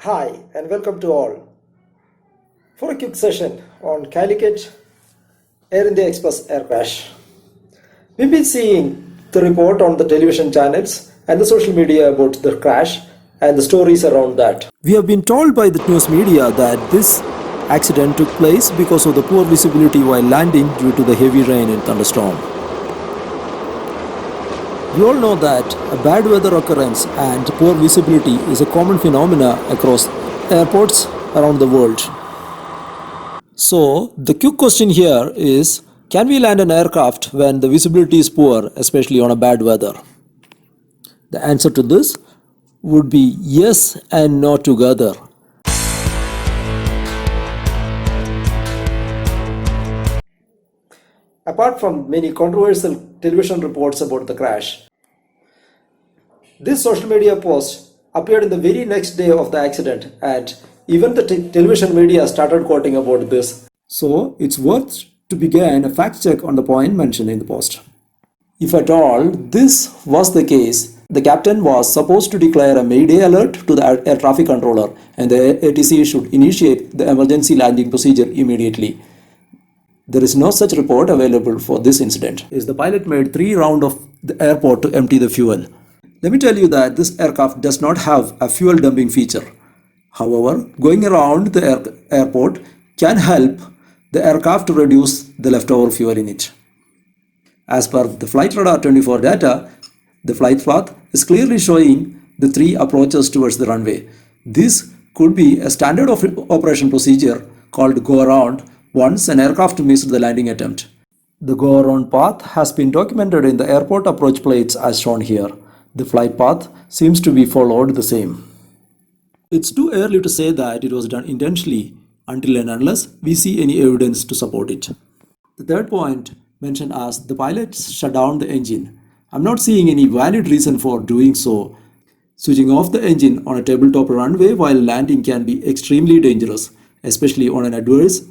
Hi and welcome to all for a quick session on Calicut AirIndia Express Aircrash. We've been seeing the report on the television channels and the social media about the crash and the stories around that. We have been told by the news media that this accident took place because of the poor visibility while landing due to the heavy rain and thunderstorm. We all know that a bad weather occurrence and poor visibility is a common phenomena across airports around the world. So, the quick question here is, can we land an aircraft when the visibility is poor, especially on a bad weather? The answer to this would be yes and no together. Apart from many controversial television reports about the crash, this social media post appeared in the very next day of the accident, and even the television media started quoting about this. So, it's worth to begin a fact check on the point mentioned in the post. If at all this was the case, the captain was supposed to declare a Mayday alert to the air traffic controller, and the ATC should initiate the emergency landing procedure immediately. There is no such report available for this incident. The pilot made 3 rounds of the airport to empty the fuel. Let me tell you that this aircraft does not have a fuel dumping feature. However, going around the airport can help the aircraft to reduce the leftover fuel in it. As per the flight radar 24 data, the flight path is clearly showing the 3 approaches towards the runway. This could be a standard operation procedure called go around once an aircraft missed the landing attempt. The go around path has been documented in the airport approach plates as shown here. The flight path seems to be followed the same. It's too early to say that it was done intentionally until and unless we see any evidence to support it. The third point mentioned as the pilots shut down the engine. I'm not seeing any valid reason for doing so. Switching off the engine on a tabletop runway while landing can be extremely dangerous, especially on an adverse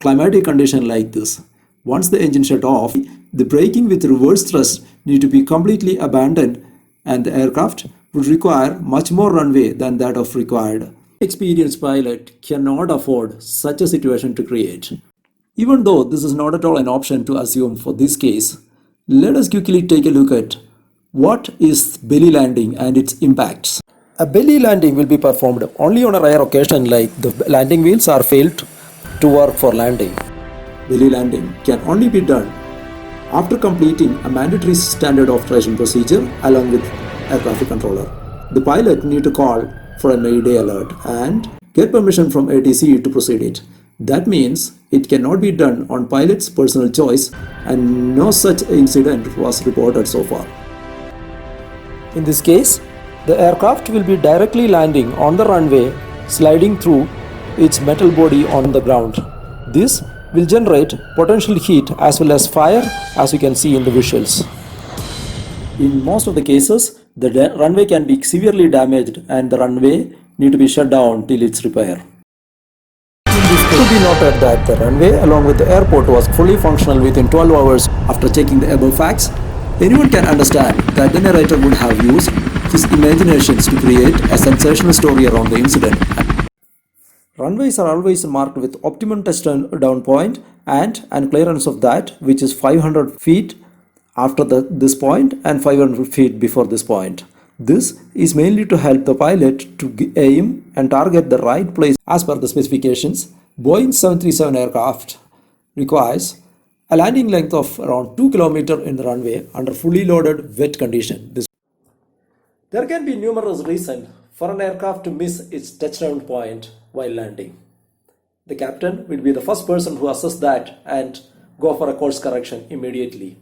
climatic condition like this. Once the engine shut off, the braking with reverse thrust need to be completely abandoned, and the aircraft would require much more runway than that of required. Experienced pilot cannot afford such a situation to create. Even though this is not at all an option to assume for this case, let us quickly take a look at what is belly landing and its impacts. A belly landing will be performed only on a rare occasion, like the landing wheels are failed to work for landing. Belly landing can only be done after completing a mandatory standard operation procedure along with air traffic controller. The pilot need to call for a Mayday alert and get permission from ATC to proceed it. That means it cannot be done on pilot's personal choice, and no such incident was reported so far. In this case, the aircraft will be directly landing on the runway, sliding through its metal body on the ground. This will generate potential heat as well as fire, as you can see in the visuals. In most of the cases, the runway can be severely damaged and the runway need to be shut down till its repair. It should be noted that the runway along with the airport was fully functional within 12 hours. After checking the above facts, anyone can understand that the narrator would have used his imaginations to create a sensational story around the incident. Runways are always marked with optimum touchdown point and an clearance of that, which is 500 feet after this point and 500 feet before this point. This is mainly to help the pilot to aim and target the right place. As per the specifications, Boeing 737 aircraft requires a landing length of around 2 km in the runway under fully loaded wet condition. There can be numerous reasons for an aircraft to miss its touchdown point while landing. The captain will be the first person who assesses that and go for a course correction immediately.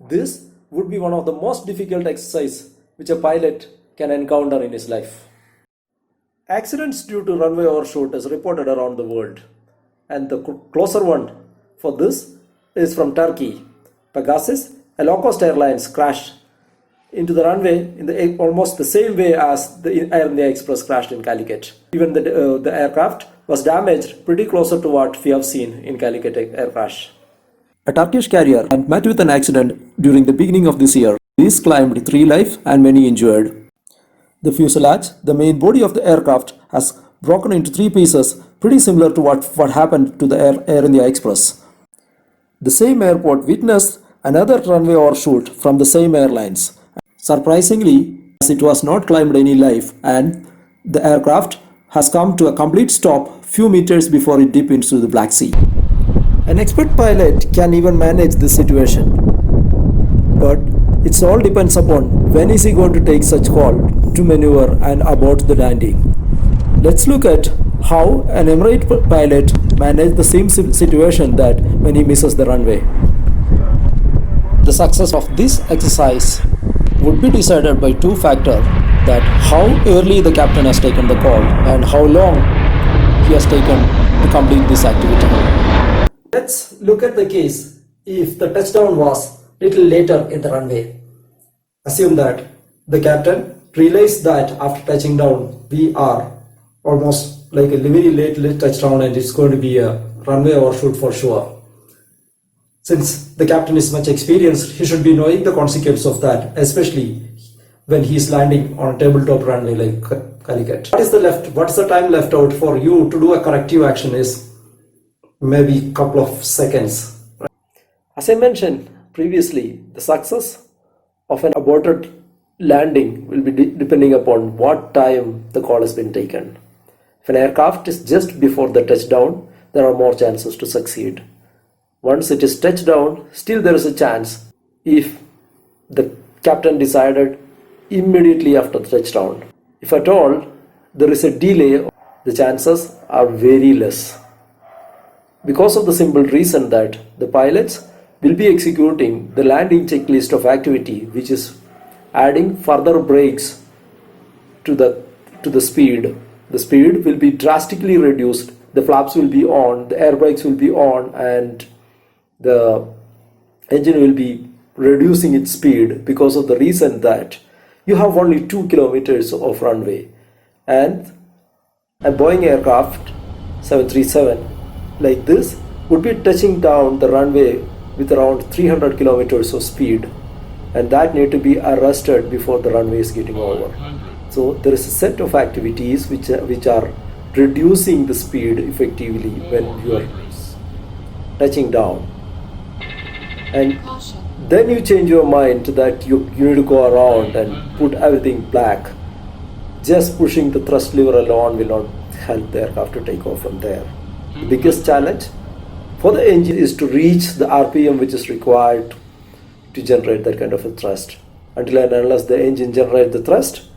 This would be one of the most difficult exercises which a pilot can encounter in his life. Accidents due to runway overshoot is reported around the world, and the closer one for this is from Turkey. Pegasus, a low-cost airlines, crashed into the runway in almost the same way as the India Express crashed in Calicut. Even the aircraft was damaged pretty closer to what we have seen in Calicut Aircrash. A Turkish carrier met with an accident during the beginning of this year. This claimed 3 lives and many injured. The fuselage, the main body of the aircraft, has broken into three pieces, pretty similar to what happened to the Air India Express. The same airport witnessed another runway overshoot from the same airlines. Surprisingly, as it was not climbed any life and the aircraft has come to a complete stop few meters before it dipped into the Black Sea. An expert pilot can even manage this situation, but it all depends upon when is he going to take such call to maneuver and abort the landing. Let's look at how an Emirate pilot managed the same situation that when he misses the runway. The success of this exercise would be decided by two factors, that how early the captain has taken the call and how long he has taken to complete this activity. Let's look at the case if the touchdown was little later in the runway. Assume that the captain realized that after touching down we are almost like a very late touchdown and it's going to be a runway overshoot for sure. Since the captain is much experienced, he should be knowing the consequence of that, especially when he is landing on a tabletop runway like Calicut. What is the time left out for you to do a corrective action is maybe a couple of seconds. As I mentioned previously, the success of an aborted landing will be depending upon what time the call has been taken. If an aircraft is just before the touchdown, there are more chances to succeed. Once it is touched down, still there is a chance if the captain decided immediately after the touchdown. If at all there is a delay, the chances are very less. Because of the simple reason that the pilots will be executing the landing checklist of activity, which is adding further brakes to the speed. The speed will be drastically reduced, the flaps will be on, the air brakes will be on, and the engine will be reducing its speed because of the reason that you have only 2 kilometers of runway, and a Boeing aircraft 737 like this would be touching down the runway with around 300 kilometers of speed, and that need to be arrested before the runway is getting over. So there is a set of activities which are reducing the speed effectively when you are touching down, and then you change your mind that you need to go around and put everything black. Just pushing the thrust lever alone will not help the aircraft to take off from there. The biggest challenge for the engine is to reach the RPM which is required to generate that kind of a thrust. Until and unless the engine generates the thrust,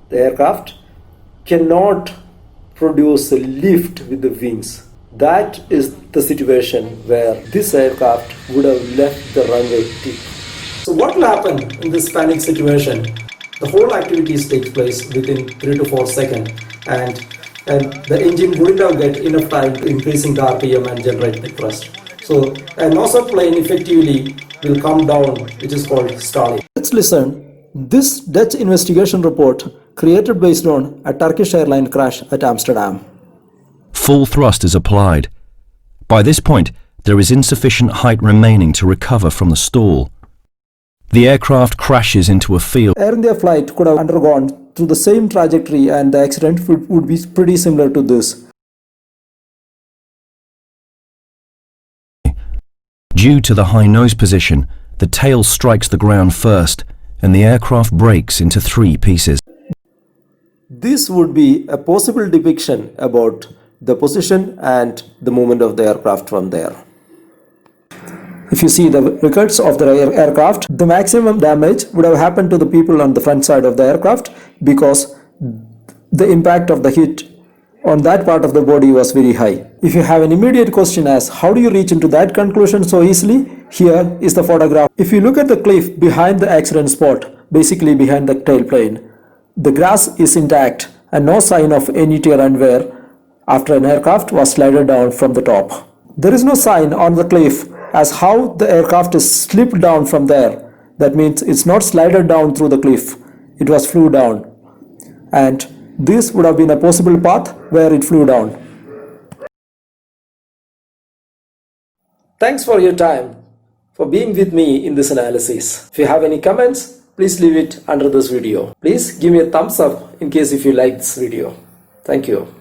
the aircraft cannot produce a lift with the wings. That is the situation where this aircraft would have left the runway tip. So what will happen in this panic situation? The whole activities take place within 3 to 4 seconds, and the engine wouldn't have get enough time to increasing the RPM and generate the thrust. So a nozzle plane effectively will come down, which is called stalling. Let's listen. This Dutch investigation report created based on a Turkish airline crash at Amsterdam. Full thrust is applied. By this point, there is insufficient height remaining to recover from the stall. The aircraft crashes into a field. Air India flight could have undergone through the same trajectory and the accident would be pretty similar to this. Due to the high nose position, the tail strikes the ground first and the aircraft breaks into 3 pieces. This would be a possible depiction about the position and the movement of the aircraft from there. If you see the records of the aircraft, the maximum damage would have happened to the people on the front side of the aircraft because the impact of the hit on that part of the body was very high. If you have an immediate question as how do you reach into that conclusion so easily, here is the photograph. If you look at the cliff behind the accident spot, basically behind the tailplane, the grass is intact and no sign of any tear and wear after an aircraft was slided down from the top. There is no sign on the cliff as how the aircraft is slipped down from there. That means it's not slided down through the cliff, it was flew down, and this would have been a possible path where it flew down. Thanks for your time, for being with me in this analysis. If you have any comments, please leave it under this video. Please give me a thumbs up in case if you like this video. Thank you.